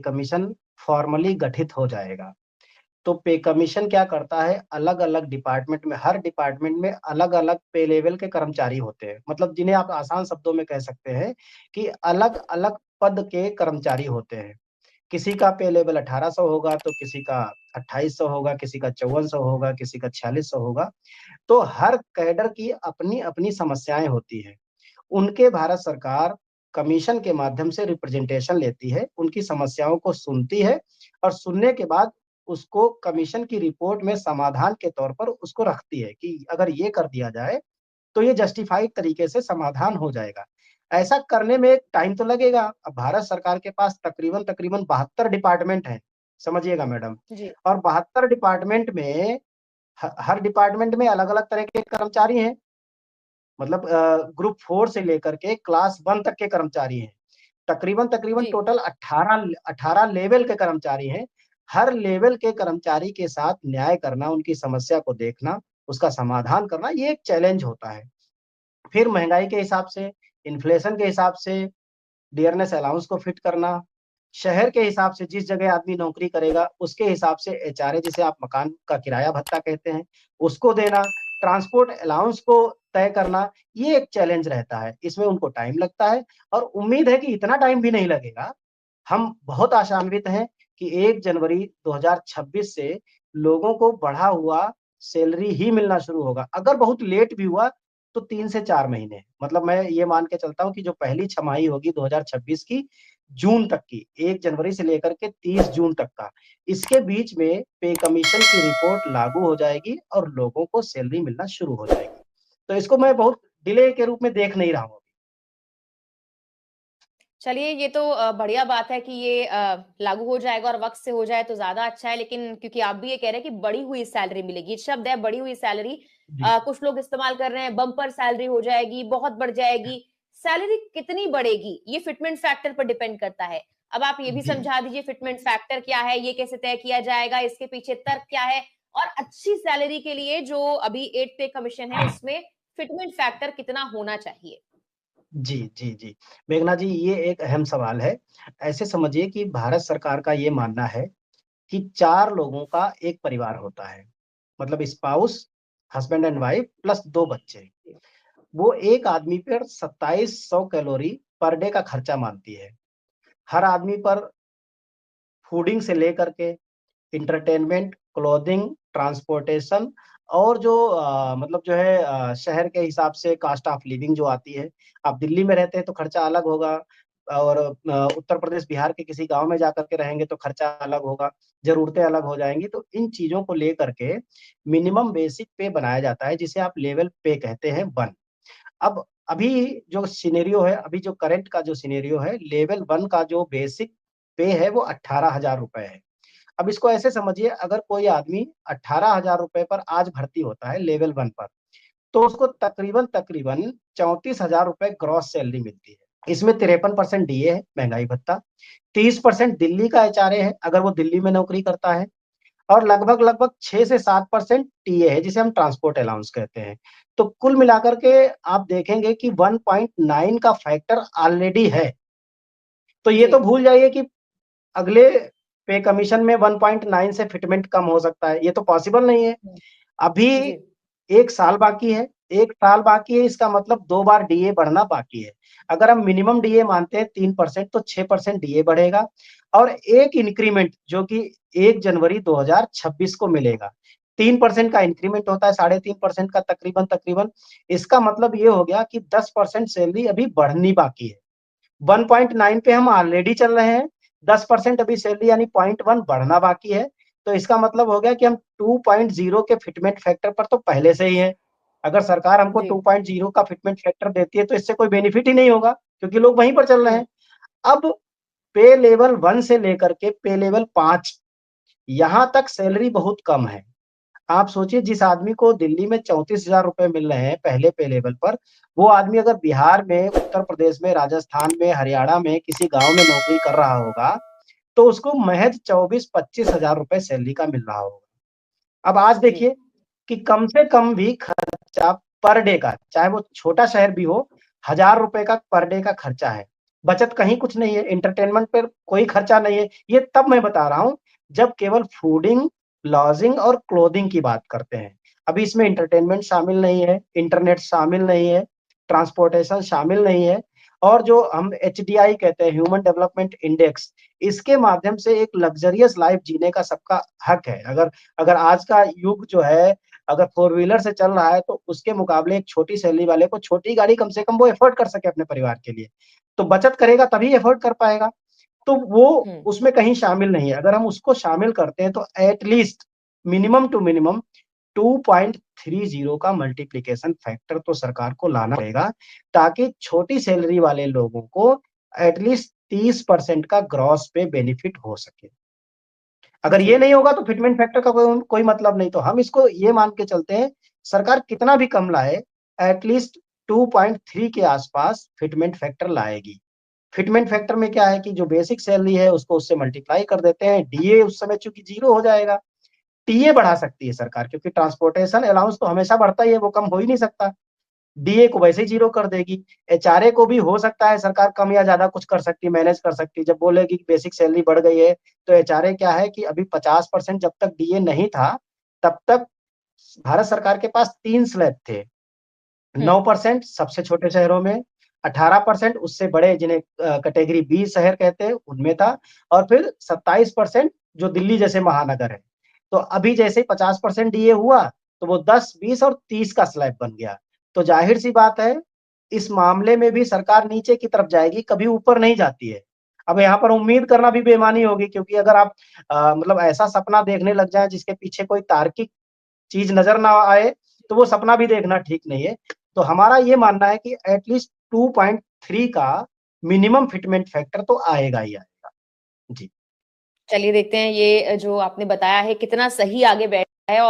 Commission formally गठित हो जाएगा। तो पे कमीशन क्या करता है, अलग-अलग डिपार्टमेंट में, हर डिपार्टमेंट में अलग-अलग पे लेवल के कर्मचारी होते हैं। मतलब जिन्हें आप आसान शब्दों में कह सकते हैं कि अलग-अलग पद के कर्मचारी होते हैं। किसी का पे लेवल 1800 होगा, तो किसी का 2800 होगा, किसी का 5400 होगा, किसी का 4600 होगा। तो हर कैडर की अपनी-अपनी समस्याएँ होती हैं। उनके भारत सरकार कमीशन के माध्यम से रिप्रेजेंटेशन लेती है, उनकी समस्याओं को सुनती है और सुनने के बाद उसको कमीशन की रिपोर्ट में समाधान के तौर पर उसको रखती है कि अगर ये कर दिया जाए, तो ये जस्टिफाइड तरीके से समाधान हो जाएगा। ऐसा करने में एक टाइम तो लगेगा। अब भारत सरकार के पास तकरीबन-तकरीबन 72 डिपार्टमेंट हैं, समझिएगा मैडम। जी। और 72 डिपार्टमेंट में हर डिपार्टमेंट में अलग-अलग तरह के कर्मचारी हैं। मतलब ग्रुप 4 से लेकर के क्लास 1 तक के कर्मचारी हैं। तकरीबन-तकरीबन जी। टोटल 18 लेवल के कर्मचारी हैं। हर लेवल के कर्मचारी के साथ न्याय करना, उनकी समस्या को देखना, उसका समाधान करना, ये एक चैलेंज होता है। फिर महँगाई के हिसाब से, इन्फ्लेशन के हिसाब से डियरनेस अलाउंस को फिट करना, शहर के हिसाब से जिस जगह आदमी नौकरी करेगा, उसके हिसाब से एचआरए जिसे आप मकान का किराया भत्ता कहते हैं, उसको देना, ट्रांसपोर्ट अलाउंस को तय करना, ये एक चैलेंज रहता है। इसमें उनको टाइम लगता है और उम्मीद है कि इतना टाइम भी नहीं लगेगा। हम बहुत आशान्वित हैं कि 1 जनवरी 2026 से लोगों को बढ़ा हुआ सैलरी ही मिलना शुरू होगा। अगर बहुत लेट भी हुआ तो 3 से 4 महीने। मतलब मैं ये मान के चलता हूँ कि जो पहली छमाही होगी 2026 की, जून तक की, 1 जनवरी से लेकर के 30 जून तक का, इसके बीच में पे कमीशन की रिपोर्ट लागू हो जाएगी और लोगों को सैलरी मिलना शुरू हो जाएगी। तो इसको मैं बहुत डिले के रूप में देख नहीं रहा हूँ। चलिए, ये तो बढ़िया बात है कि ये लागू हो जाएगा और वक़्त से हो जाए तो ज़्यादा अच्छा है, लेकिन क्योंकि आप भी ये कह रहे हैं कि बढ़ी हुई सैलरी मिलेगी, शब्द है बढ़ी हुई सैलरी। जी, कुछ लोग इस्तेमाल कर रहे हैं, बम्पर सैलरी हो जाएगी, बहुत बढ़ जाएगी। सैलरी कितनी बढ़ेगी, ये फिटमेंट फैक्टर पर डिपेंड करता है। अब आप ये भी जी। समझा दीजिए फिटमेंट फैक्टर क्या है, ये कैसे तय किया जाएगा, इसके पीछे तर्क क्या है? और अच्छी सैलरी के लिए जो अभी 8 पे कमीशन है, उसमें फिटमेंट फैक्टर कितना होना चाहिए? जी, जी, जी। मेघना जी, ये एक अहम सवाल है। ऐसे समझिए कि भारत सरकार का ये मानना है कि 4 लोगों का एक परिवार होता है। मतलब spouse, husband and wife plus 2 बच्चे। वो एक आदमी पर 2700 कैलोरी पर डे का खर्चा मानती है। हर आदमी पर फूडिंग से लेकर के एंटरटेनमेंट, क्लोथिंग, ट्रांसपोर्टेशन और जो मतलब जो है शहर के हिसाब से कॉस्ट ऑफ लिविंग जो आती है। आप दिल्ली में रहते हैं तो खर्चा अलग होगा और उत्तर प्रदेश, बिहार के किसी गाँव में जाकर के रहेंगे तो खर्चा अलग होगा, ज़रूरतें अलग हो जाएँगी। तो इन चीज़ों को लेकर के मिनिमम बेसिक पे बनाया जाता है जिसे आप लेवल पे कहते हैं 1। अब अभी जो सिनेरियो है, अभी जो करंट का जो सिनेरियो है, लेवल 1 का जो बेसिक पे है वो 18,000 रुपए है। अब इसको ऐसे समझिए, अगर कोई आदमी 18,000 रुपए पर आज भर्ती होता है लेवल 1 पर, तो उसको तकरीबन 34,000 रुपए ग्रॉस सैलरी मिलती है। इसमें 53% डीए है, महँगाई भत्ता, 30% दिल्ली का एचआरए है, अगर वो दिल्ली में नौकरी करता है और लगभग-लगभग 6 से 7% टीए है, जिसे हम ट्रांसपोर्ट अलाउंस कहते हैं। तो कुल मिलाकर के आप देखेंगे कि 1.9 का फैक्टर ऑलरेडी है। तो ये जी। तो भूल जाइए कि अगले पे कमीशन में 1.9 से फिटमेंट कम हो सकता है, ये तो पॉसिबल नहीं है। हुँ। अभी जी। 1 साल बाकी है, 1 साल बाकी है, इसका मतलब 2 बार डीए बढ़ना बाकी है। अगर हम मिनिमम डीए मानते हैं 3% तो 6% डीए बढ़ेगा और एक इंक्रीमेंट जो कि 1 जनवरी 2026 को मिलेगा। 3% का इंक्रीमेंट होता है, 3.5% का तकरीबन-तकरीबन। इसका मतलब ये हो गया कि 10% सैलरी अभी बढ़नी बाकी है। 1.9 पे हम ऑलरेडी चल रहे हैं, 10% अभी सैलरी यानी 0.1 बढ़ना बाकी है, तो इसका मतलब हो गया कि हम 2.0 के फिटमेंट फैक्टर पर तो पहले से ही हैं। अगर सरकार हमको जी। 2.0 का फिटमेंट फैक्टर देती है, तो इससे कोई बेनिफिट ही नहीं होगा, क्योंकि लोग वहीं पर चल रहे हुँ। हैं। अब पे लेवल 1 से लेकर के पे लेवल 5 यहाँ तक सैलरी बहुत कम है। आप सोचिए, जिस आदमी को दिल्ली में 34,000 रुपए मिल रहे हैं पहले पे लेवल पर, वो आदमी अगर बिहार में, उत्तर प्रदेश में, राजस्थान में, हरियाणा में किसी गाँव में नौकरी कर रहा होगा, तो उसको महज़ 24-25,000 रुपए सैलरी का मिल रहा होगा। अब आज जी। देखिए कि कम से कम भी खर्चा पर डे का, चाहे वो छोटा शहर भी हो, ₹1000 का पर डे का खर्चा है। बचत कहीं कुछ नहीं है, एंटरटेनमेंट पर कोई खर्चा नहीं है। ये तब मैं बता रहा हूँ जब केवल फूडिंग, लॉजिंग और क्लोथिंग की बात करते हैं। अभी इसमें एंटरटेनमेंट शामिल नहीं है, इंटरनेट शामिल नहीं है, ट्रांसपोर्टेशन शामिल नहीं है, और जो हम एचडीआई कहते हैं, ह्यूमन डेवलपमेंट इंडेक्स, इसके माध्यम से एक लग्जरियस लाइफ जीने का सबका हक है। अगर अगर आज का युग जो है, अगर फोर व्हीलर से चल रहा है, तो उसके मुकाबले एक छोटी सैलरी वाले को छोटी गाड़ी कम से कम वो एफोर्ड कर सके अपने परिवार के लिए, तो बचत करेगा तभी एफोर्ड कर पाएगा। तो वो हम्म। उसमें कहीं शामिल नहीं है। अगर हम उसको शामिल करते हैं तो एटलीस्ट मिनिमम टू मिनिमम 2.30 का मल्टीप्लीकेशन फैक्टर तो सरकार को लाना पड़ेगा, ताकि छोटी सैलरी वाले लोगों को एटलीस्ट 30% का ग्रॉस पे बेनिफिट हो सके। अगर जी। ये नहीं होगा तो फिटमेंट फैक्टर का कोई मतलब नहीं। तो हम इसको ये मान के चलते हैं, सरकार कितना भी कम लाए, एटलीस्ट 2.3 के आसपास फिटमेंट फैक्टर लाएगी। फिटमेंट फैक्टर में क्या है कि जो बेसिक सैलरी है उसको उससे मल्टीप्लाई कर देते हैं, डीए उस समय चूंकि जीरो हो जाएगा। टीए बढ़ा सकती है सरकार, क्योंकि ट्रांसपोर्टेशन अलाउंस तो हमेशा बढ़ता ही है, वो कम हो ही नहीं सकता। डीए को वैसे ही जीरो कर देगी। एचआरए को भी हो सकता है सरकार कम या ज्यादा कुछ कर सकती है, मैनेज कर सकती है। जब बोलेगी कि बेसिक सैलरी बढ़ गई है, तो एचआरए क्या है कि अभी 50% जब तक डीए नहीं था, तब तक भारत सरकार के पास 3 स्लैब थे। हम्म। 9% सबसे छोटे शहरों में, 18% उससे बड़े जिन्हें कैटेगरी बी शहर कहते हैं उनमें था, और फिर 27% जो दिल्ली जैसे महानगर है। तो अभी जैसे 50% डीए हुआ, तो वो 10, 20 और 30 का स्लैब बन गया। तो जाहिर सी बात है, इस मामले में भी सरकार नीचे की तरफ जाएगी, कभी ऊपर नहीं जाती है। अब यहाँ पर उम्मीद करना भी बेईमानी होगी, क्योंकि अगर आप मतलब ऐसा सपना देखने लग जाए जिसके पीछे कोई तार्किक चीज नजर ना आए, तो वो सपना भी देखना ठीक नहीं है। तो हमारा ये मानना है कि एटलीस्ट 2.3 का मिनिमम फिटमेंट फैक्टर तो आएगा ही आएगा। जी। चलिए देखते हैं ये जो आपने बताया है कितना सही आगे बैठ